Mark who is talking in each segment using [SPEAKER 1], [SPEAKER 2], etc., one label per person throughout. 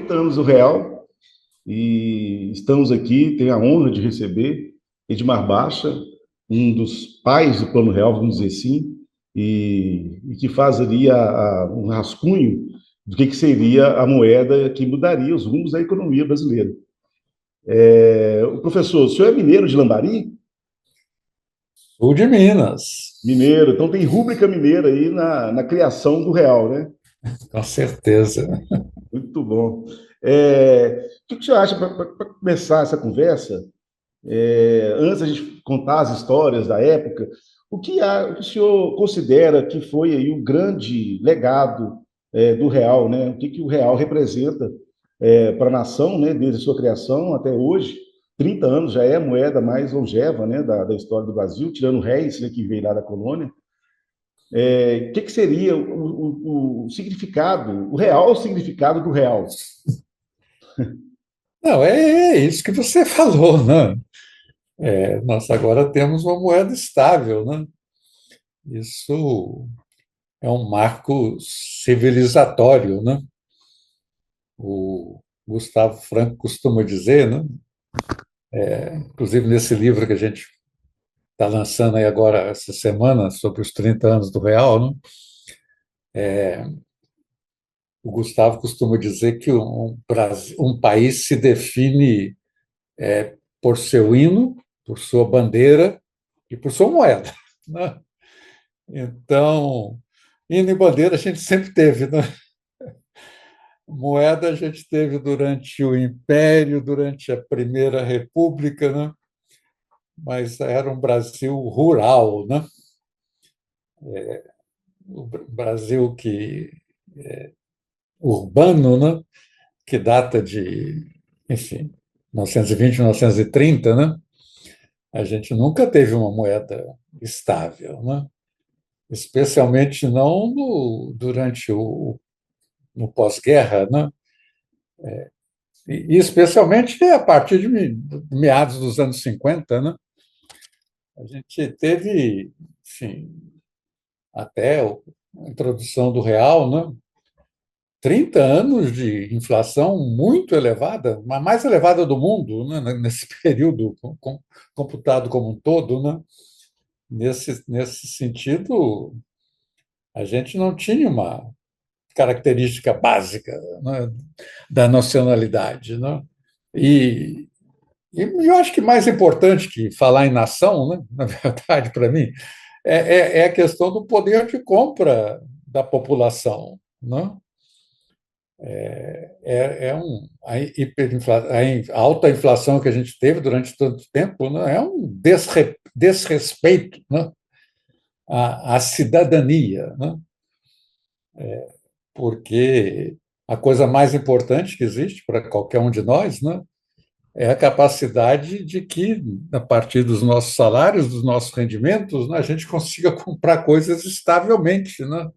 [SPEAKER 1] 30 anos do Real e estamos aqui, tenho a honra de receber Edmar Baixa, um dos pais do Plano Real, vamos dizer assim, e que faz ali um rascunho do que seria a moeda que mudaria os rumos da economia brasileira. O professor, o senhor é mineiro de Lambari?
[SPEAKER 2] Sul de Minas,
[SPEAKER 1] Mineiro, então tem rúbrica mineira aí na criação do real, né?
[SPEAKER 2] com certeza.
[SPEAKER 1] Muito bom. O que o senhor acha, para começar essa conversa, antes a gente contar as histórias da época, o que o senhor considera que foi aí o grande legado do real, né? O que o real representa para a nação, né? Desde a sua criação até hoje? 30 anos já é a moeda mais longeva, né, da história do Brasil, tirando o réis, né, que veio lá da colônia. O que seria o significado, o real significado do real?
[SPEAKER 2] Não, é isso que você falou, né? Nós agora temos uma moeda estável, né? Isso é um marco civilizatório, né? O Gustavo Franco costuma dizer, né? Inclusive nesse livro que a gente está lançando aí agora essa semana sobre os 30 anos do Real, né? O Gustavo costuma dizer que um país se define por seu hino, por sua bandeira e por sua moeda, né? Então, hino e bandeira a gente sempre teve, né? Moeda a gente teve durante o Império, durante a Primeira República, né? Mas era um Brasil rural, né? O Brasil que urbano, né? Que data de, enfim, 1920, 1930, né? A gente nunca teve uma moeda estável, né? Especialmente não durante no pós-guerra, né? E especialmente a partir de meados dos anos 50, né? A gente teve, enfim, até a introdução do real, né? 30 anos de inflação muito elevada, a mais elevada do mundo, né? Nesse período computado como um todo, né? Nesse sentido, a gente não tinha uma característica básica, né, da nacionalidade, né? E, e eu acho que mais importante que falar em nação, né, na verdade, para mim, é a questão do poder de compra da população. Né? A alta inflação que a gente teve durante tanto tempo, né, é um desrespeito, né, à cidadania, né? Porque a coisa mais importante que existe para qualquer um de nós, né, é a capacidade de que, a partir dos nossos salários, dos nossos rendimentos, né, a gente consiga comprar coisas estavelmente. Né?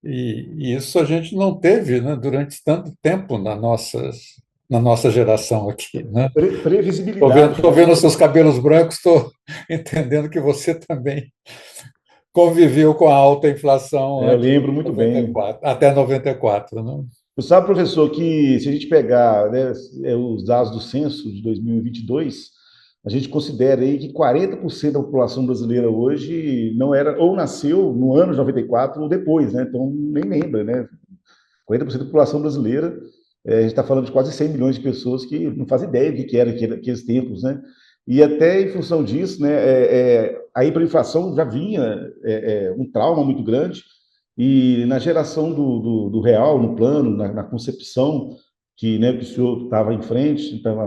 [SPEAKER 2] E isso a gente não teve, né, durante tanto tempo na nossa geração aqui. Né?
[SPEAKER 1] Previsibilidade,
[SPEAKER 2] Tô
[SPEAKER 1] né?
[SPEAKER 2] vendo os seus cabelos brancos, estou entendendo que você também conviveu com a alta inflação
[SPEAKER 1] Eu
[SPEAKER 2] antes de
[SPEAKER 1] lembro muito bem.
[SPEAKER 2] 94, até 94. Né?
[SPEAKER 1] Você sabe, professor, que se a gente pegar, né, os dados do censo de 2022, a gente considera aí que 40% da população brasileira hoje não era, ou nasceu no ano de 94 ou depois, né? Então nem lembra, né? 40% da população brasileira, a gente está falando de quase 100 milhões de pessoas que não fazem ideia do que era aqueles tempos, né? E até em função disso, né, a hiperinflação já vinha um trauma muito grande, e na geração do real, no plano, na concepção que o senhor estava à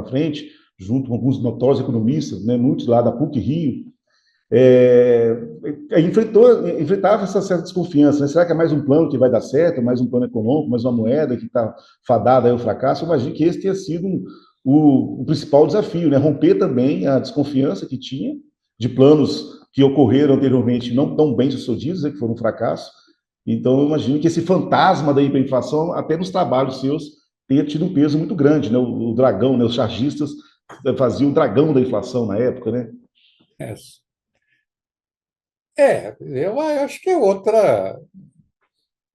[SPEAKER 1] frente, junto com alguns notórios economistas, né, muitos lá da PUC-Rio, é, enfrentava essa certa desconfiança. Né? Será que é mais um plano que vai dar certo, mais um plano econômico, mais uma moeda que está fadada ao fracasso? Eu imagino que esse tenha sido o principal desafio, né? Romper também a desconfiança que tinha de planos que ocorreram anteriormente não tão bem sucedidos, né, que foram um fracasso. Então, eu imagino que esse fantasma da hiperinflação, até nos trabalhos seus, tenha tido um peso muito grande. Né? O dragão, né? Os chargistas faziam o dragão da inflação na época, né?
[SPEAKER 2] É, eu acho que é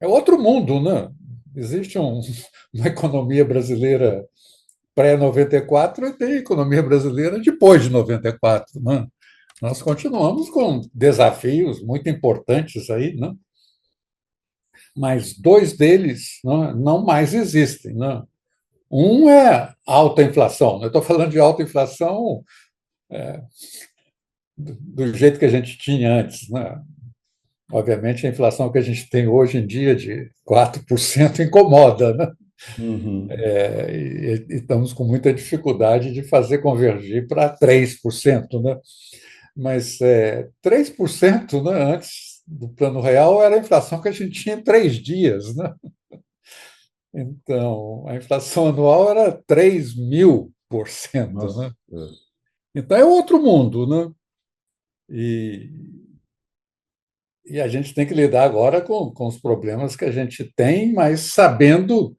[SPEAKER 2] outro mundo, né? existe uma economia brasileira pré-94 e tem a economia brasileira depois de 94, né? Nós continuamos com desafios muito importantes aí, né? Mas dois deles, né, não mais existem. Né? Um é alta inflação. Eu estou falando de alta inflação do jeito que a gente tinha antes. Né? Obviamente, a inflação que a gente tem hoje em dia, de 4%, incomoda. Né?
[SPEAKER 1] Uhum.
[SPEAKER 2] E estamos com muita dificuldade de fazer convergir para 3%. Né? Mas 3%, né, antes do Plano Real, era a inflação que a gente tinha em 3 dias. Né? Então, a inflação anual era 3.000%.
[SPEAKER 1] Nossa.
[SPEAKER 2] Né? Então, é outro mundo. Né? E, e a gente tem que lidar agora com os problemas que a gente tem, mas sabendo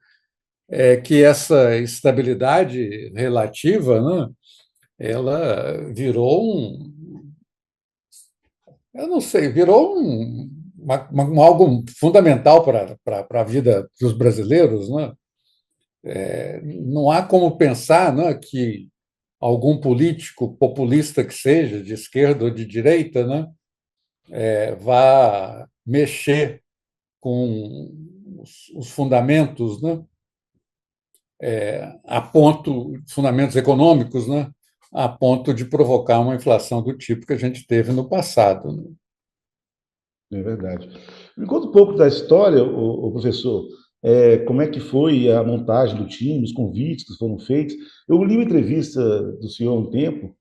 [SPEAKER 2] que essa estabilidade relativa, né, ela virou eu não sei, virou algo fundamental para a vida dos brasileiros. Né? Não há como pensar, né, que algum político populista que seja, de esquerda ou de direita, né, vá mexer com os fundamentos, né, a ponto, fundamentos econômicos, né, a ponto de provocar uma inflação do tipo que a gente teve no passado. Né?
[SPEAKER 1] É verdade. Me conta um pouco da história, o professor. Como é que foi a montagem do time, os convites que foram feitos? Eu li uma entrevista do senhor há um tempo,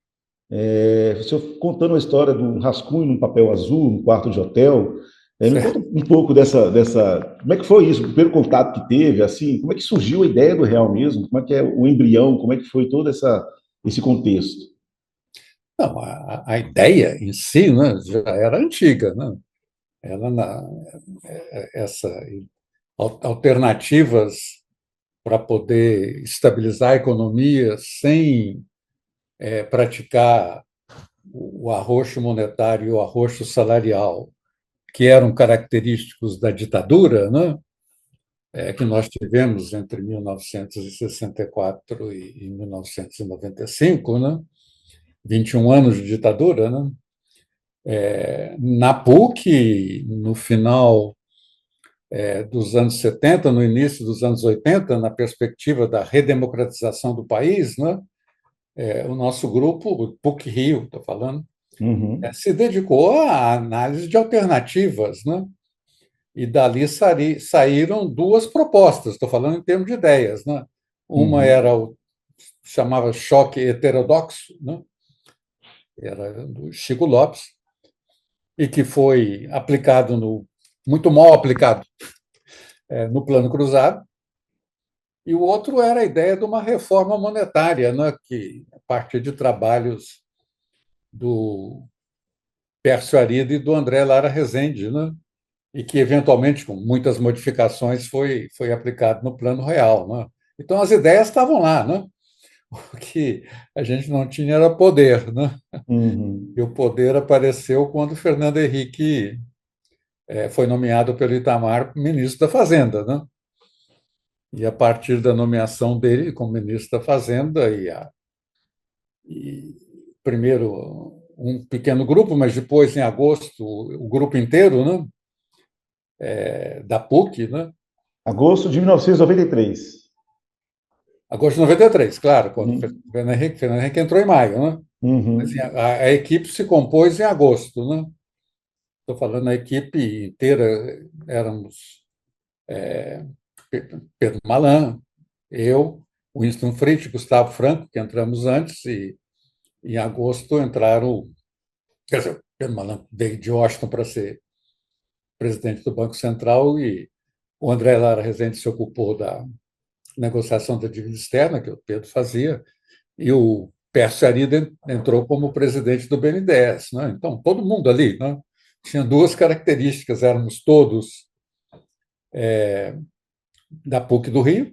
[SPEAKER 1] o senhor contando a história do rascunho num papel azul, num quarto de hotel. Me conta
[SPEAKER 2] Certo?
[SPEAKER 1] um pouco como é que foi isso, o primeiro contato que teve, assim, como é que surgiu a ideia do real mesmo, como é que é o embrião, como é que foi todo esse contexto?
[SPEAKER 2] Não, a ideia em si, né, já era antiga. Né? Ela essa alternativas para poder estabilizar a economia sem praticar o arroxo monetário e o arroxo salarial, que eram característicos da ditadura, né? Que nós tivemos entre 1964 e 1995, né? 21 anos de ditadura. Né? Na PUC, no final dos anos 70, no início dos anos 80, na perspectiva da redemocratização do país, né? O nosso grupo, o PUC Rio, estou falando,
[SPEAKER 1] Uhum,
[SPEAKER 2] se dedicou à análise de alternativas. Né? E dali saíram duas propostas, estou falando em termos de ideias. Né? Uma
[SPEAKER 1] uhum.
[SPEAKER 2] era chamava choque heterodoxo, né? Era do Chico Lopes, e que foi aplicado muito mal aplicado no plano cruzado. E o outro era a ideia de uma reforma monetária, né? Que a partir de trabalhos do Pércio Arida e do André Lara Rezende, né? E que, eventualmente, com muitas modificações, foi aplicado no plano real. Né? Então, as ideias estavam lá. Né? O que a gente não tinha era poder. Né?
[SPEAKER 1] Uhum.
[SPEAKER 2] E o poder apareceu quando Fernando Henrique foi nomeado pelo Itamar ministro da Fazenda. Né? E, a partir da nomeação dele como ministro da Fazenda, e primeiro um pequeno grupo, mas depois, em agosto, o grupo inteiro, né? Da PUC, né?
[SPEAKER 1] Agosto de 1993.
[SPEAKER 2] Agosto de 93, claro, quando o
[SPEAKER 1] Uhum.
[SPEAKER 2] Fernando Henrique entrou em maio. Né? Mas
[SPEAKER 1] Uhum.
[SPEAKER 2] a equipe se compôs em agosto. Né? Estou falando a equipe inteira, éramos Pedro Malan, eu, Winston Fritz, Gustavo Franco, que entramos antes, e em agosto entraram, quer dizer, Pedro Malan veio de Washington para ser presidente do Banco Central e o André Lara Rezende se ocupou da negociação da dívida externa, que o Pedro fazia, e o Pércio Arida entrou como presidente do BNDES. Né? Então, todo mundo ali, né, tinha duas características: éramos todos da PUC do Rio,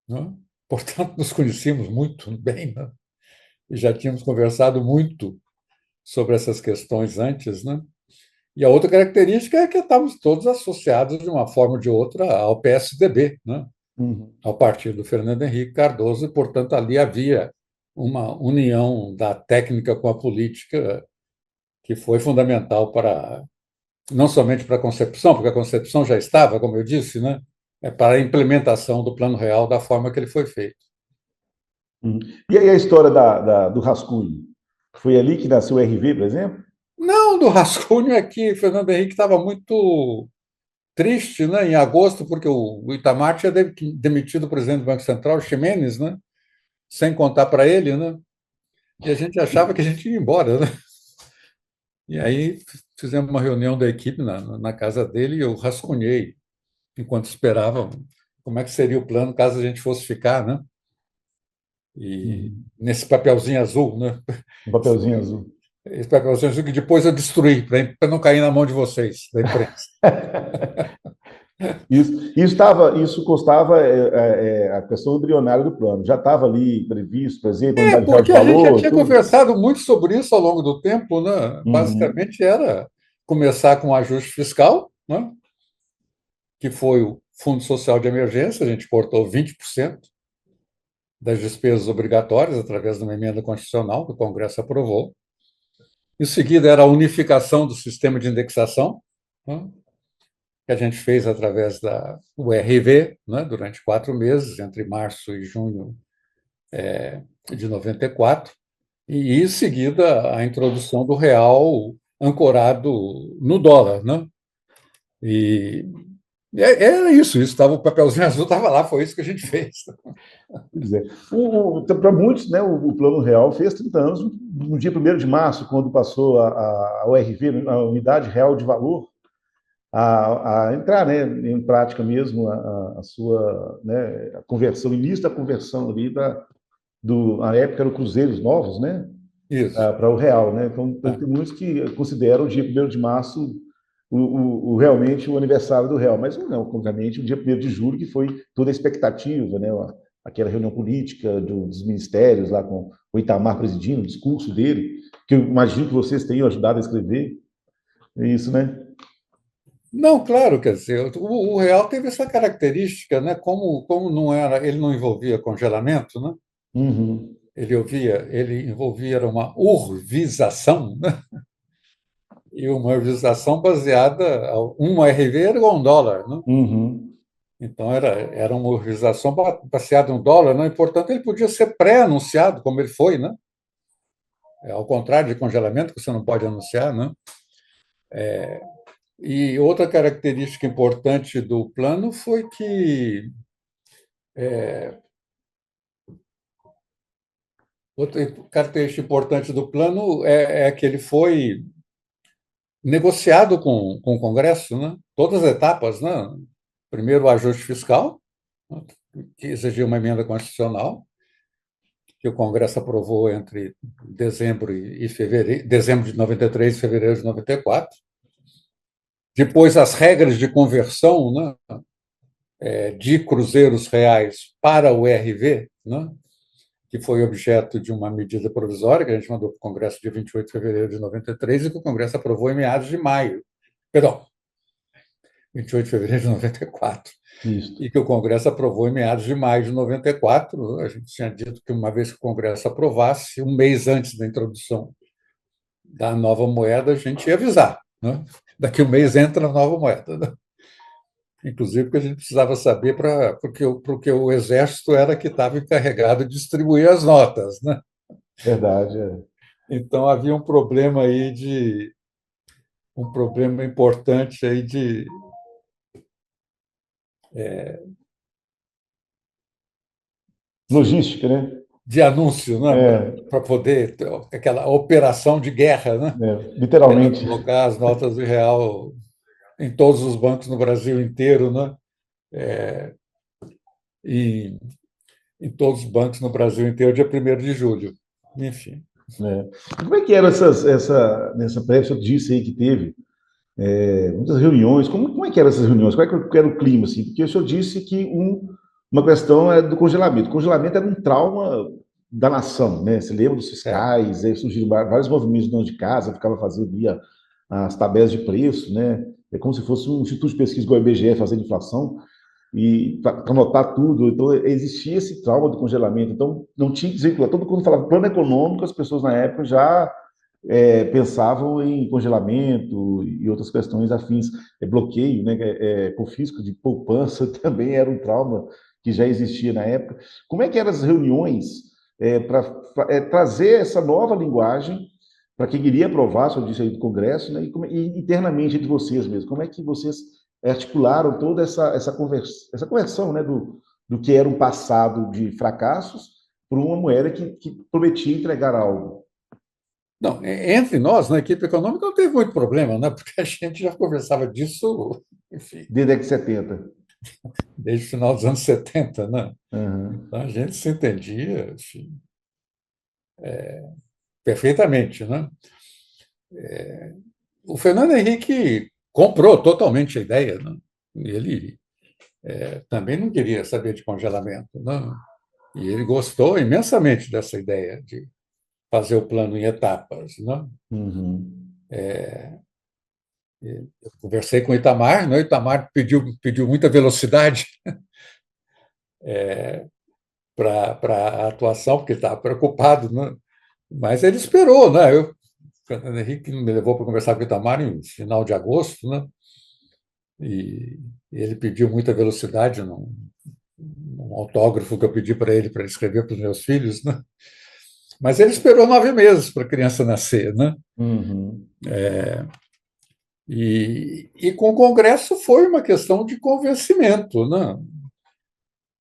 [SPEAKER 2] né? Portanto, nos conhecíamos muito bem, né? E já tínhamos conversado muito sobre essas questões antes. Né? E a outra característica é que estávamos todos associados, de uma forma ou de outra, ao PSDB, né?
[SPEAKER 1] Uhum.
[SPEAKER 2] Ao partido do Fernando Henrique Cardoso, e, portanto, ali havia uma união da técnica com a política que foi fundamental para, não somente para a concepção, porque a concepção já estava, como eu disse, né? Para a implementação do Plano Real da forma que ele foi feito.
[SPEAKER 1] Uhum. E aí a história do rascunho? Foi ali que nasceu o RV, por exemplo?
[SPEAKER 2] Não, do rascunho é que Fernando Henrique estava muito triste, né, em agosto, porque o Itamar tinha demitido o presidente do Banco Central, o Ximenes, né, sem contar para ele, né, e a gente achava que a gente ia embora, né? E aí fizemos uma reunião da equipe na casa dele e eu rascunhei, enquanto esperava, como é que seria o plano caso a gente fosse ficar, né? E
[SPEAKER 1] Uhum.
[SPEAKER 2] nesse papelzinho azul, né?
[SPEAKER 1] Um papelzinho azul.
[SPEAKER 2] Esse papelzinho azul que depois eu destruí, para não cair na mão de vocês, da imprensa.
[SPEAKER 1] Isso constava a questão embrionária do plano. Já estava ali previsto, por exemplo, a unidade real de
[SPEAKER 2] Porque a gente já
[SPEAKER 1] valor,
[SPEAKER 2] tinha
[SPEAKER 1] tudo.
[SPEAKER 2] conversado muito sobre isso ao longo do tempo, né?
[SPEAKER 1] Uhum.
[SPEAKER 2] Basicamente era começar com o ajuste fiscal, né? Que foi o Fundo Social de Emergência, a gente cortou 20% das despesas obrigatórias através de uma emenda constitucional que o Congresso aprovou. Em seguida, era a unificação do sistema de indexação, né? Que a gente fez através da URV, né? Durante 4 meses, entre março e junho de 94. E, em seguida, a introdução do real ancorado no dólar, né? E era isso estava o papelzinho azul estava lá, foi isso que a gente fez.
[SPEAKER 1] Pois é. Para muitos, né, o Plano Real fez 30 anos no dia 1º de março, quando passou a URV, a Unidade Real de Valor, a entrar, né, em prática mesmo a sua, né, a conversão, o início da conversão ali a época eram cruzeiros novos, né,
[SPEAKER 2] Isso.
[SPEAKER 1] para o real, né? Então, tem muitos que consideram o dia 1º de março realmente o aniversário do real, mas não, obviamente, o dia 1º de julho, que foi toda a expectativa, né? Aquela reunião política dos ministérios lá com o Itamar presidindo, o discurso dele, que eu imagino que vocês tenham ajudado a escrever, é isso, né?
[SPEAKER 2] Não, claro, quer dizer, o real teve essa característica, né? Como não era, ele não envolvia congelamento, né?
[SPEAKER 1] Uhum,
[SPEAKER 2] Ele envolvia era uma urvização, né? E uma urvização baseada, uma RV era igual a um dólar, né?
[SPEAKER 1] uhum.
[SPEAKER 2] Então, era uma organização baseada no dólar, né? E, portanto, ele podia ser pré-anunciado, como ele foi, né? Ao contrário de congelamento, que você não pode anunciar, né? E outra característica importante do plano foi que outra característica importante do plano é que ele foi negociado com o Congresso, né? Todas as etapas, né? Primeiro, o ajuste fiscal, né? Que exigia uma emenda constitucional, que o Congresso aprovou entre dezembro e fevereiro, dezembro de 93 e fevereiro de 94. Depois, as regras de conversão, né, de cruzeiros reais para o RV, né, que foi objeto de uma medida provisória que a gente mandou para o Congresso dia 28 de fevereiro de 93 e que o Congresso aprovou em meados de maio. Perdão, 28 de fevereiro de 94.
[SPEAKER 1] Isso.
[SPEAKER 2] E que o Congresso aprovou em meados de maio de 94. A gente tinha dito que, uma vez que o Congresso aprovasse, um mês antes da introdução da nova moeda, a gente ia avisar. Né? Daqui a um mês entra a nova moeda. Né? Inclusive, porque a gente precisava saber, porque o Exército era que estava encarregado de distribuir as notas. Né?
[SPEAKER 1] Verdade. É.
[SPEAKER 2] Então, havia um problema importante aí
[SPEAKER 1] Logística, né?
[SPEAKER 2] de anúncio, né?
[SPEAKER 1] É,
[SPEAKER 2] Para poder aquela operação de guerra, né? Que era
[SPEAKER 1] literalmente.
[SPEAKER 2] colocar as notas de real em todos os bancos no Brasil inteiro, né? E em todos os bancos no Brasil inteiro, dia 1º de julho. Enfim.
[SPEAKER 1] Né? E como é que era nessa prévia, você disse aí que teve muitas reuniões, como é que eram essas reuniões? Qual é que era o clima, assim? Porque o senhor disse que uma questão é do congelamento. O congelamento era um trauma da nação, né? Você lembra dos
[SPEAKER 2] É.
[SPEAKER 1] fiscais, aí surgiram vários movimentos dentro de casa, ficava fazendo ali as tabelas de preço, né? É como se fosse um instituto de pesquisa igual o IBGE fazendo inflação, e para anotar tudo. Então, existia esse trauma do congelamento. Então, não tinha que desvincular. Todo mundo falava plano econômico, as pessoas na época já pensavam em congelamento e outras questões afins. Bloqueio, né? Confisco de poupança também era um trauma que já existia na época. Como é que eram as reuniões para trazer essa nova linguagem para quem iria aprovar sobre isso aí do Congresso, né? E internamente entre vocês mesmos? Como é que vocês articularam toda essa conversão, né, do que era um passado de fracassos para uma moeda que prometia entregar algo?
[SPEAKER 2] Não, entre nós, na equipe econômica, não teve muito problema, né? Porque a gente já conversava disso, enfim,
[SPEAKER 1] Desde a década de 70.
[SPEAKER 2] desde o final dos anos 70, né?
[SPEAKER 1] Uhum.
[SPEAKER 2] Então, a gente se entendia, enfim, perfeitamente, né? O Fernando Henrique comprou totalmente a ideia, né? Ele também não queria saber de congelamento, né? E ele gostou imensamente dessa ideia de fazer o plano em etapas, né?
[SPEAKER 1] Uhum.
[SPEAKER 2] Eu conversei com o Itamar, né? O Itamar pediu muita velocidade para a atuação, porque ele estava preocupado, né? Mas ele esperou, né? O Fernando Henrique me levou para conversar com o Itamar em final de agosto, né? E ele pediu muita velocidade num autógrafo que eu pedi para ele escrever para os meus filhos, né? Mas ele esperou 9 meses para a criança nascer, né?
[SPEAKER 1] Uhum.
[SPEAKER 2] E com o Congresso foi uma questão de convencimento, né?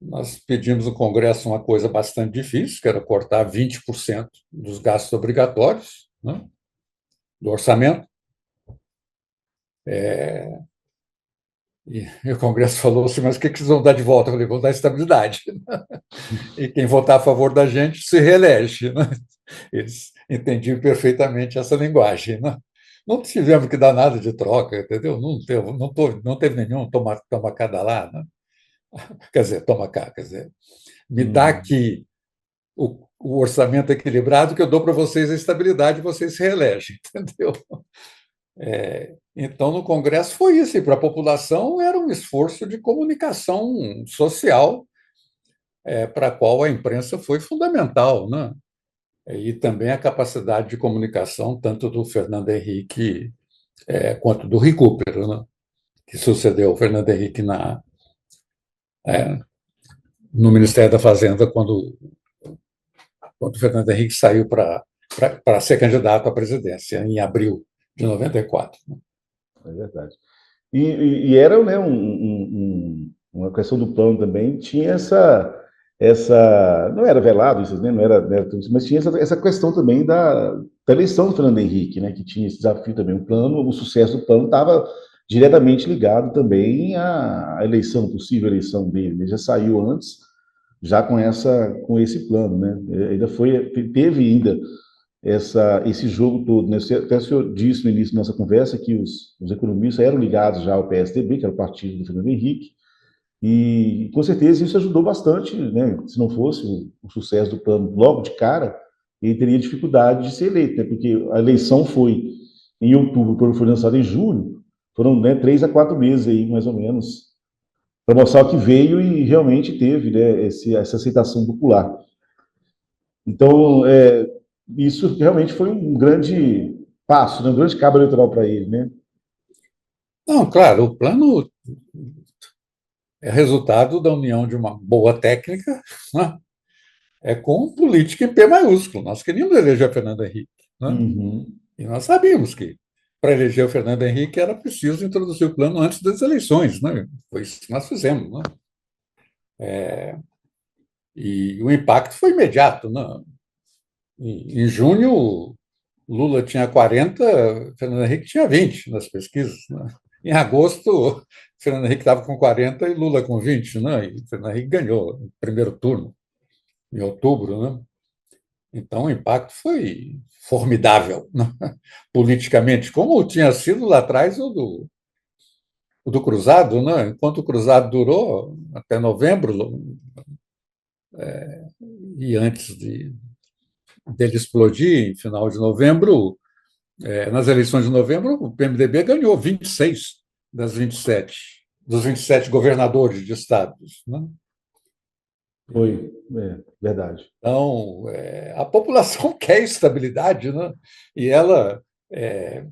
[SPEAKER 2] Nós pedimos no Congresso uma coisa bastante difícil, que era cortar 20% dos gastos obrigatórios, né, do orçamento. E o Congresso falou assim, mas o que vocês vão dar de volta? Eu falei, vão dar estabilidade. E quem votar a favor da gente se reelege. Né? Eles entendiam perfeitamente essa linguagem. Né? Não tivemos que dar nada de troca, entendeu? Não teve nenhum toma cá, dá lá. Né? Quer dizer, toma cá, quer dizer, me dá
[SPEAKER 1] Uhum.
[SPEAKER 2] aqui o orçamento equilibrado que eu dou para vocês a estabilidade e vocês se reelegem, entendeu? Então, no Congresso foi isso, e para a população era um esforço de comunicação social para a qual a imprensa foi fundamental, né? E também a capacidade de comunicação tanto do Fernando Henrique quanto do Recupero, né? Que sucedeu o Fernando Henrique no Ministério da Fazenda quando o Fernando Henrique saiu para ser candidato à presidência, em abril de 94.
[SPEAKER 1] É verdade. E era, né, uma questão do plano também, tinha não era velado isso, né, não era, né, mas tinha essa questão também da eleição do Fernando Henrique, né, que tinha esse desafio também. O sucesso do plano estava diretamente ligado também à eleição, possível eleição dele. Ele já saiu antes, já com esse plano, né, teve ainda esse jogo todo, né? Até o senhor disse no início da nossa conversa que os economistas eram ligados já ao PSDB, que era o partido do Fernando Henrique, e com certeza isso ajudou bastante, né? Se não fosse o sucesso do plano logo de cara, ele teria dificuldade de ser eleito, né? Porque a eleição foi em outubro, o plano foi lançado em julho, foram, né, 3 a 4 meses aí, mais ou menos, para mostrar o que veio e realmente teve, né, essa aceitação popular. Então, isso realmente foi um grande passo, né? Um grande cabo eleitoral para ele, né?
[SPEAKER 2] Não, claro, o plano é resultado da união de uma boa técnica, né, com política em P maiúsculo. Nós queríamos eleger Fernando Henrique. Né?
[SPEAKER 1] Uhum.
[SPEAKER 2] E nós sabíamos que para eleger o Fernando Henrique era preciso introduzir o plano antes das eleições. Né? Foi isso que nós fizemos. Né? E o impacto foi imediato. Né? Em junho, Lula tinha 40, Fernando Henrique tinha 20 nas pesquisas. Né? Em agosto, Fernando Henrique estava com 40 e Lula com 20, né? E Fernando Henrique ganhou o primeiro turno, em outubro. Né? Então, o impacto foi formidável, né? Politicamente, como tinha sido lá atrás o do Cruzado. Né? Enquanto o Cruzado durou até novembro, e antes dele explodir, em final de novembro, Nas eleições de novembro, o PMDB ganhou 26 das 27, dos 27 governadores de estados, né?
[SPEAKER 1] Foi, verdade.
[SPEAKER 2] Então, a população quer estabilidade, né? E ela é,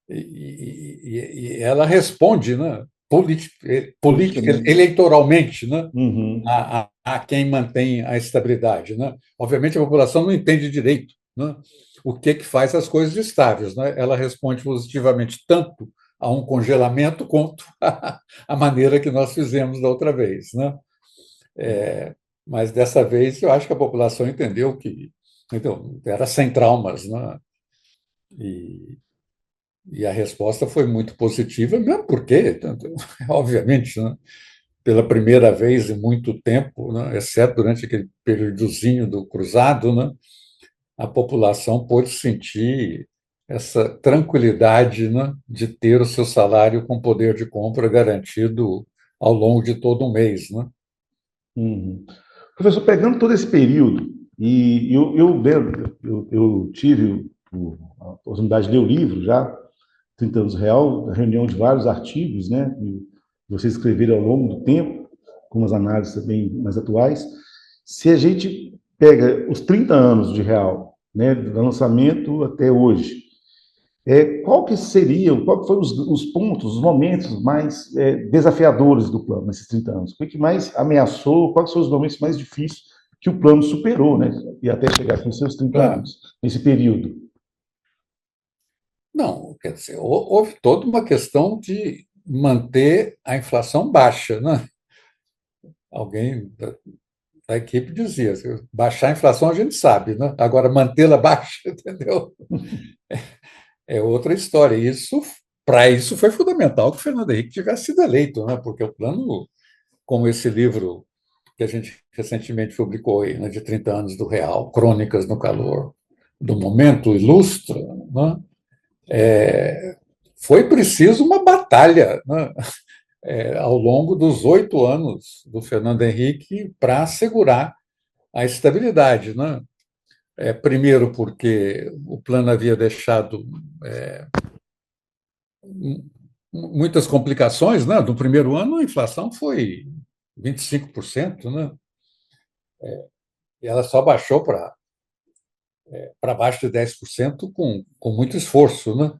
[SPEAKER 2] e ela responde, né?
[SPEAKER 1] Politicamente.
[SPEAKER 2] Eleitoralmente, né?
[SPEAKER 1] Uhum.
[SPEAKER 2] A quem mantém a estabilidade, né? Obviamente, a população não entende direito, né? O que faz as coisas estáveis, né? Ela responde positivamente tanto a um congelamento quanto a maneira que nós fizemos da outra vez, né? Mas dessa vez eu acho que a população entendeu que então, era sem traumas, né? E, e a resposta foi muito positiva, mesmo porque, obviamente, né, pela primeira vez em muito tempo, né, exceto durante aquele períodozinho do cruzado, né, a população pôde sentir essa tranquilidade, né, de ter o seu salário com poder de compra garantido ao longo de todo um mês, né?
[SPEAKER 1] Uhum. Professor, pegando todo esse período, e eu tive a oportunidade de ler o livro já, 30 anos real, a reunião de vários artigos, né, que vocês escreveram ao longo do tempo, com umas análises também mais atuais. Se a gente pega os 30 anos de real, né, do lançamento até hoje, qual que seriam, qual que foram os pontos, os momentos mais desafiadores do plano nesses 30 anos? O que mais ameaçou, quais são os momentos mais difíceis que o plano superou, né? E até chegar com os seus 30
[SPEAKER 2] Claro.
[SPEAKER 1] anos, nesse período?
[SPEAKER 2] Não, quer dizer, houve toda uma questão de manter a inflação baixa, né? Alguém da equipe dizia, baixar a inflação a gente sabe, né? Agora mantê-la baixa, entendeu? É outra história. Para isso foi fundamental que o Fernando Henrique tivesse sido eleito, né? Porque o plano, como esse livro que a gente recentemente publicou aí, né, de 30 anos do Real, Crônicas no Calor do Momento, ilustra, né? Foi preciso uma batalha, né, ao longo dos 8 anos do Fernando Henrique para assegurar a estabilidade, né? Primeiro, porque o plano havia deixado muitas complicações, né? No primeiro ano, a inflação foi 25%, né? E ela só baixou para baixo de 10% com muito esforço, né?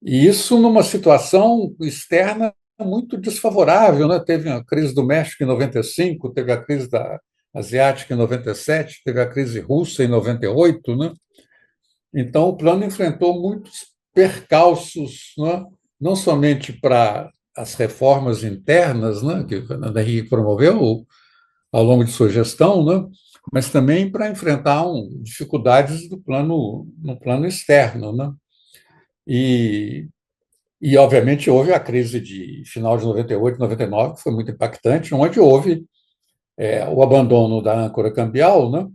[SPEAKER 2] E isso numa situação externa muito desfavorável, né? Teve a crise do México em 95, teve a crise da asiática em 97, teve a crise russa em 98, né? Então o plano enfrentou muitos percalços, né? Não somente para as reformas internas, né, que o Fernando Henrique promoveu ao longo de sua gestão, né, mas também para enfrentar dificuldades no plano externo, né? E obviamente, houve a crise de final de 98, 99, que foi muito impactante, onde houve o abandono da âncora cambial, né?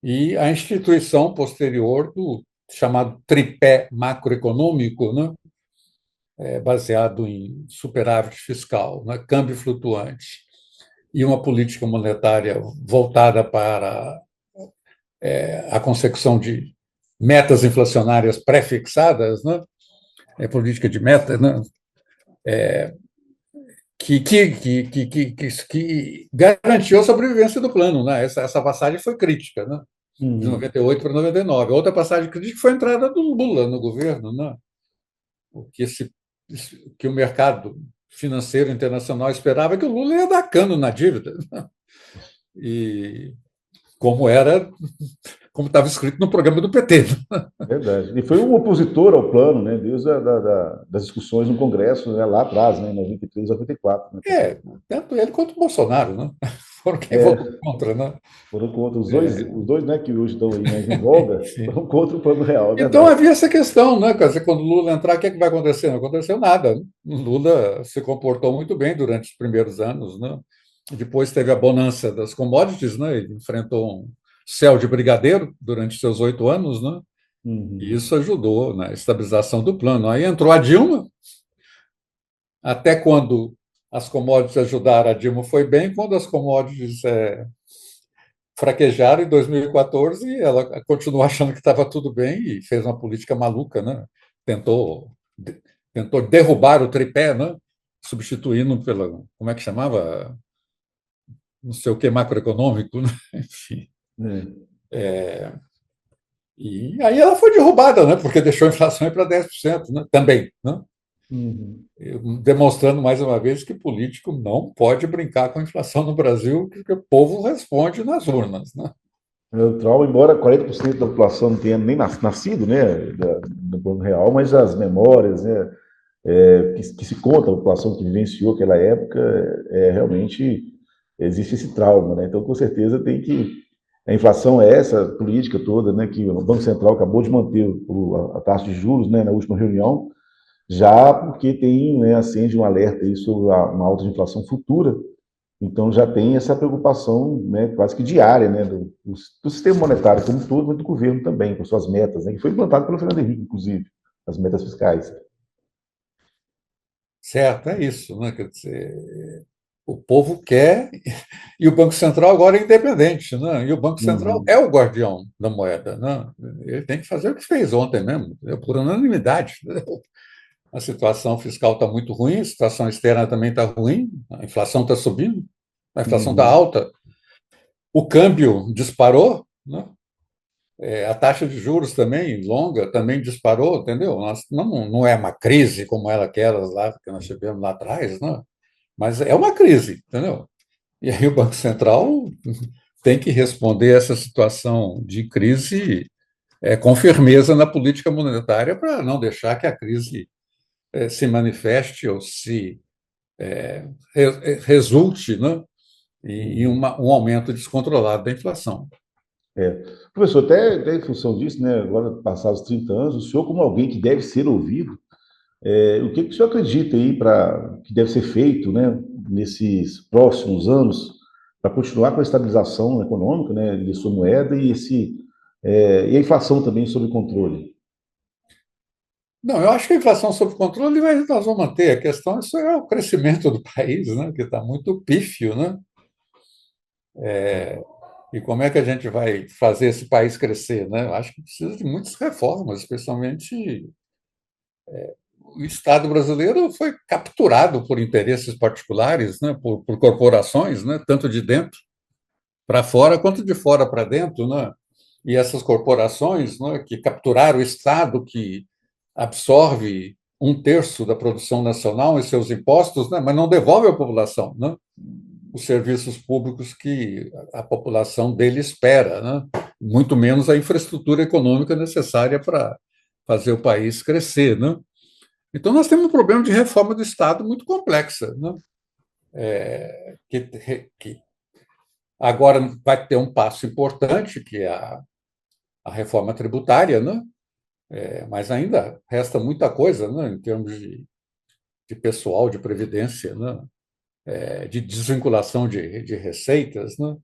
[SPEAKER 2] E a instituição posterior do chamado tripé macroeconômico, né? Baseado em superávit fiscal, né? Câmbio flutuante e uma política monetária voltada para a consecução de metas inflacionárias pré-fixadas, né? Política de meta, né? Que garantiu a sobrevivência do plano. Né? Essa passagem foi crítica, né? De
[SPEAKER 1] Uhum.
[SPEAKER 2] 98 para 99. Outra passagem crítica foi a entrada do Lula no governo, né? O que o mercado financeiro internacional esperava que o Lula ia dar cano na dívida. Né? E como estava escrito no programa do PT. Né?
[SPEAKER 1] Verdade. E foi um opositor ao plano, né, desde das discussões no Congresso, né, lá atrás, né, em 93, 94, né, professor?
[SPEAKER 2] Tanto ele quanto o Bolsonaro, né? Foram quem votou
[SPEAKER 1] É,
[SPEAKER 2] contra, né?
[SPEAKER 1] foram contra os dois, né, que hoje estão aí mais em voga,
[SPEAKER 2] Sim.
[SPEAKER 1] foram contra o plano real, é
[SPEAKER 2] Então
[SPEAKER 1] verdade.
[SPEAKER 2] havia essa questão, né? Quer dizer, quando o Lula entrar, o que, é que vai acontecer? Não aconteceu nada. Né? O Lula se comportou muito bem durante os primeiros anos, né? Depois teve a bonança das commodities, né? Ele enfrentou um céu de brigadeiro durante seus 8 anos, né? E
[SPEAKER 1] Uhum.
[SPEAKER 2] isso ajudou na estabilização do plano. Aí entrou a Dilma, até quando as commodities ajudaram, a Dilma foi bem, quando as commodities fraquejaram em 2014 e ela continuou achando que estava tudo bem e fez uma política maluca, né? Tentou, tentou derrubar o tripé, né? Substituindo pela, como é que chamava? Não sei o que macroeconômico, né? Enfim.
[SPEAKER 1] É.
[SPEAKER 2] E aí ela foi derrubada, né? Porque deixou a inflação ir para 10%, né? Também, né?
[SPEAKER 1] Uhum.
[SPEAKER 2] Demonstrando mais uma vez que político não pode brincar com a inflação no Brasil, porque o povo responde nas urnas, né?
[SPEAKER 1] O trauma, embora 40% da população não tenha nem nascido, né, do plano real, mas as memórias, né, que se conta a população que vivenciou aquela época, realmente existe esse trauma, né? Então, com certeza, tem que. A inflação é essa política toda, né, que o Banco Central acabou de manter a taxa de juros, né, na última reunião, já porque tem, né, acende um alerta aí sobre uma alta de inflação futura. Então já tem essa preocupação, né, quase que diária, né, do sistema monetário como um todo, mas do governo também, com suas metas, né, que foi implantado pelo Fernando Henrique, inclusive, as metas fiscais.
[SPEAKER 2] Certo, é isso, né? Quer dizer, o povo quer, e o Banco Central agora é independente, né? E o Banco Central é
[SPEAKER 1] Uhum.
[SPEAKER 2] o guardião da moeda, né? Ele tem que fazer o que fez ontem mesmo, por unanimidade. A situação fiscal está muito ruim, a situação externa também está ruim, a inflação está subindo, a inflação está
[SPEAKER 1] Uhum.
[SPEAKER 2] alta, o câmbio disparou, né? A taxa de juros também, longa, também disparou, entendeu? Não é uma crise como era aquelas lá que nós tivemos lá atrás, né? Mas é uma crise, entendeu? E aí o Banco Central tem que responder a essa situação de crise com firmeza na política monetária para não deixar que a crise se manifeste ou se resulte, né, em
[SPEAKER 1] Uhum.
[SPEAKER 2] um aumento descontrolado da inflação.
[SPEAKER 1] É. Professor, até em função disso, né, agora passados 30 anos, o senhor, como alguém que deve ser ouvido, o que o senhor acredita aí que deve ser feito, né, nesses próximos anos para continuar com a estabilização econômica, né, de sua moeda e a inflação também sob controle?
[SPEAKER 2] Não, eu acho que a inflação sob controle nós vamos manter. A questão isso é o crescimento do país, né, que está muito pífio, né? E como é que a gente vai fazer esse país crescer, né? Eu acho que precisa de muitas reformas, especialmente o Estado brasileiro foi capturado por interesses particulares, né, por corporações, né, tanto de dentro para fora quanto de fora para dentro, né? E essas corporações, né, que capturaram o Estado, que absorve um terço da produção nacional em seus impostos, né, mas não devolve à população, né, os serviços públicos que a população dele espera, né, muito menos a infraestrutura econômica necessária para fazer o país crescer, né? Então, nós temos um problema de reforma do Estado muito complexa, né? Que agora vai ter um passo importante, que é a reforma tributária, né? Mas ainda resta muita coisa, né? Em termos de pessoal, de previdência, né? De desvinculação de receitas, né?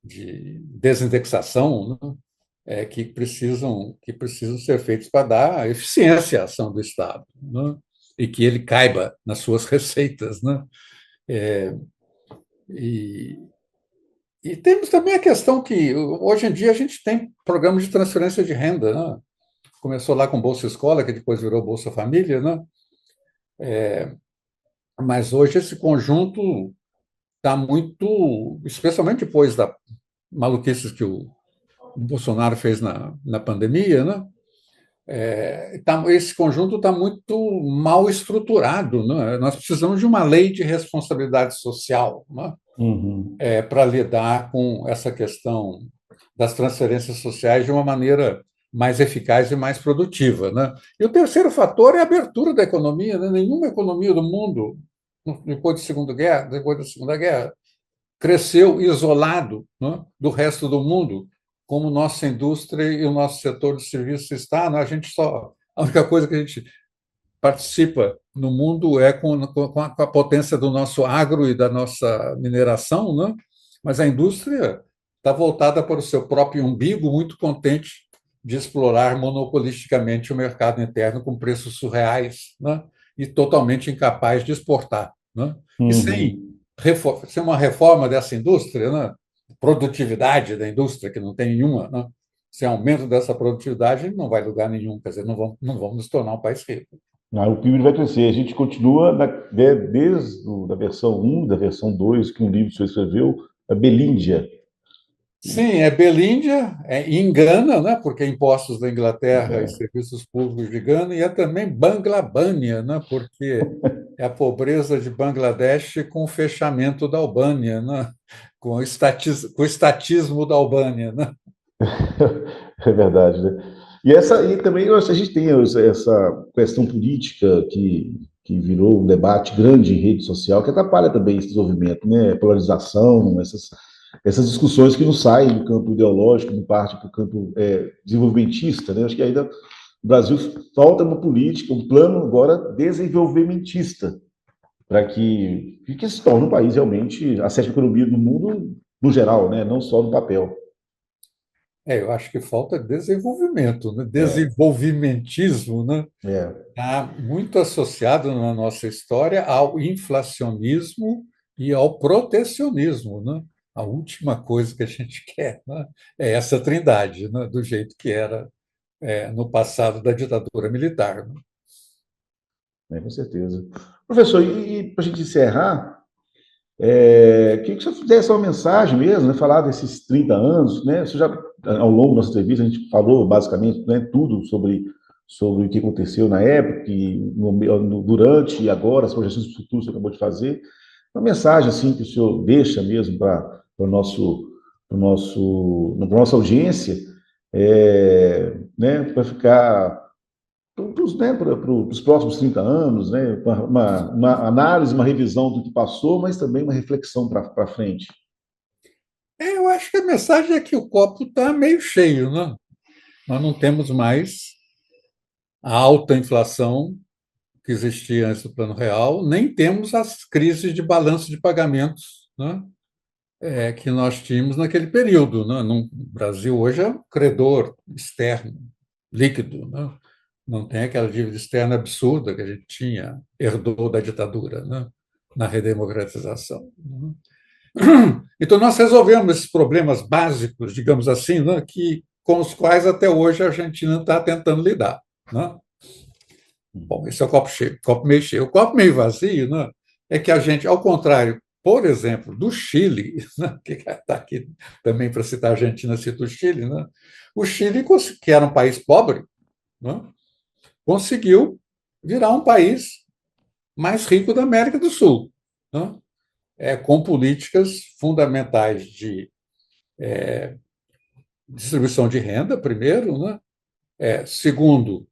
[SPEAKER 2] De desindexação, né? Que precisam ser feitos para dar eficiência à ação do Estado, né? E que ele caiba nas suas receitas, né? É, e, e temos também a questão que hoje em dia a gente tem programas de transferência de renda, né? Começou lá com Bolsa Escola, que depois virou Bolsa Família, né? Mas hoje esse conjunto está muito, especialmente depois da maluquices que o Bolsonaro fez na pandemia, né? Esse conjunto está muito mal estruturado, né? Nós precisamos de uma lei de responsabilidade social, né?
[SPEAKER 1] Uhum.
[SPEAKER 2] Para lidar com essa questão das transferências sociais de uma maneira mais eficaz e mais produtiva, né? E o terceiro fator é a abertura da economia, né? Nenhuma economia do mundo, depois da Segunda Guerra, cresceu isolado, né, do resto do mundo, como nossa indústria e o nosso setor de serviços está. Né? A única coisa que a gente participa no mundo é com a potência do nosso agro e da nossa mineração, né? Mas a indústria está voltada para o seu próprio umbigo, muito contente de explorar monopolisticamente o mercado interno com preços surreais, né? E totalmente incapaz de exportar, né? E sem,
[SPEAKER 1] Uhum.
[SPEAKER 2] sem uma reforma dessa indústria, né? produtividade da indústria, que não tem nenhuma, né? Sem aumento dessa produtividade, não vai lugar nenhum, quer dizer, não vamos nos tornar um país rico.
[SPEAKER 1] O PIB vai crescer. A gente continua desde a versão 1, da versão 2, que um livro que você escreveu, a Belíndia.
[SPEAKER 2] Sim, é Belíndia, em Gana, né, porque impostos da Inglaterra e
[SPEAKER 1] É.
[SPEAKER 2] serviços públicos de Gana, e é também Banglabânia, né, porque é a pobreza de Bangladesh com o fechamento da Albânia, né, com o estatismo da Albânia. Né?
[SPEAKER 1] É verdade, né? E também a gente tem essa questão política que virou um debate grande em rede social, que atrapalha também esse desenvolvimento, né? Polarização, essas discussões que não saem do campo ideológico, não partem para o campo desenvolvimentista, né? Acho que ainda no Brasil falta uma política, um plano agora desenvolvimentista, para que se torne um país realmente a sétima economia do mundo no geral, né? Não só no papel.
[SPEAKER 2] Eu acho que falta desenvolvimento, né?
[SPEAKER 1] É,
[SPEAKER 2] Desenvolvimentismo, né?
[SPEAKER 1] é.
[SPEAKER 2] Está muito associado na nossa história ao inflacionismo e ao protecionismo, né? A última coisa que a gente quer, né? É essa trindade, né? Do jeito que era no passado da ditadura militar. Né?
[SPEAKER 1] Com certeza. Professor, e para a gente encerrar, queria que você fizesse uma mensagem mesmo, né, falar desses 30 anos, né? Você já, ao longo da nossa entrevista, a gente falou basicamente, né, tudo sobre o que aconteceu na época, durante e agora, as projeções futuras que você acabou de fazer. Uma mensagem assim que o senhor deixa mesmo para a nossa audiência, né, para ficar para os próximos 30 anos, né? Uma análise, uma revisão do que passou, mas também uma reflexão para frente.
[SPEAKER 2] Eu acho que a mensagem é que o copo está meio cheio, né? Nós não temos mais a alta inflação que existia antes do Plano Real, nem temos as crises de balanço de pagamentos, né? Que nós tínhamos naquele período. Né? No Brasil hoje é um credor externo, líquido, né? Não tem aquela dívida externa absurda que a gente tinha, herdou da ditadura, né? Na redemocratização. Né? Então, nós resolvemos esses problemas básicos, digamos assim, né? Com os quais até hoje a Argentina está tentando lidar. Né? Bom, esse é o copo cheio, copo meio cheio. O copo meio vazio, né? É que a gente, ao contrário, por exemplo, do Chile, né, que está aqui também para citar a Argentina, cita o Chile, né, o Chile, que era um país pobre, né, conseguiu virar um país mais rico da América do Sul, né, com políticas fundamentais de distribuição de renda, primeiro, né, segundo,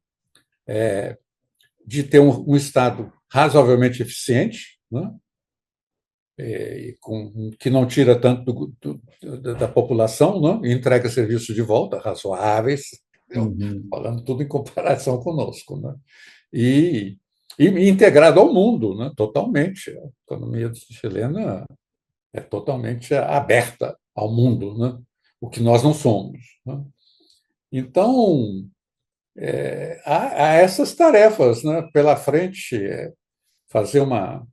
[SPEAKER 2] de ter um Estado razoavelmente eficiente, né, que não tira tanto da população, não? E entrega serviços de volta razoáveis,
[SPEAKER 1] Uhum.
[SPEAKER 2] falando tudo em comparação conosco. Né? E, e integrado ao mundo, né? Totalmente. A economia chilena é totalmente aberta ao mundo, né? O que nós não somos. Né? Então, há essas tarefas, né? Pela frente, fazer uma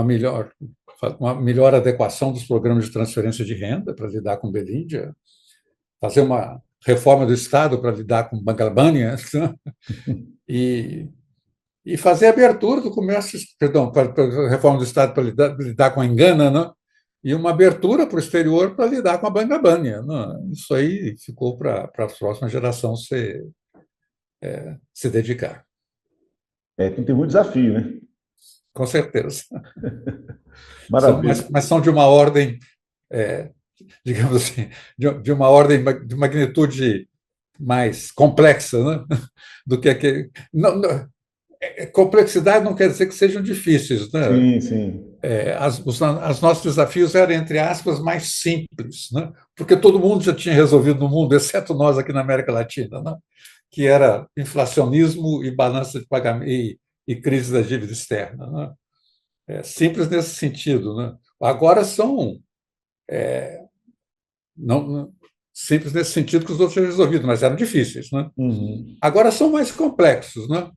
[SPEAKER 2] melhor adequação dos programas de transferência de renda para lidar com Belíndia, fazer uma reforma do Estado para lidar com Bangalbânia, né? e, e fazer a abertura do comércio, perdão, para a reforma do Estado para lidar com a Engana, né? E uma abertura para o exterior para lidar com a Bangalbânia. Né? Isso aí ficou para a próxima geração se dedicar.
[SPEAKER 1] Tem que ter muito desafio, né?
[SPEAKER 2] Com certeza.
[SPEAKER 1] Maravilha.
[SPEAKER 2] Mas são de uma ordem digamos assim, de uma ordem de magnitude mais complexa, né? Do que aquele. Complexidade não quer dizer que sejam difíceis, né?
[SPEAKER 1] Sim, sim.
[SPEAKER 2] Os nossos desafios eram, entre aspas, mais simples, né? Porque todo mundo já tinha resolvido no mundo, exceto nós aqui na América Latina, né? Que era inflacionismo e balança de pagamento e crise da dívida externa. Né? Simples nesse sentido. Né? Agora são não, simples nesse sentido que os outros tinham resolvido, mas eram difíceis. Né?
[SPEAKER 1] Uhum.
[SPEAKER 2] Agora são mais complexos. Né?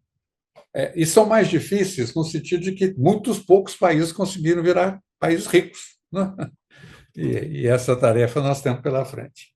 [SPEAKER 2] E são mais difíceis no sentido de que muitos poucos países conseguiram virar países ricos. Né? E essa tarefa nós temos pela frente.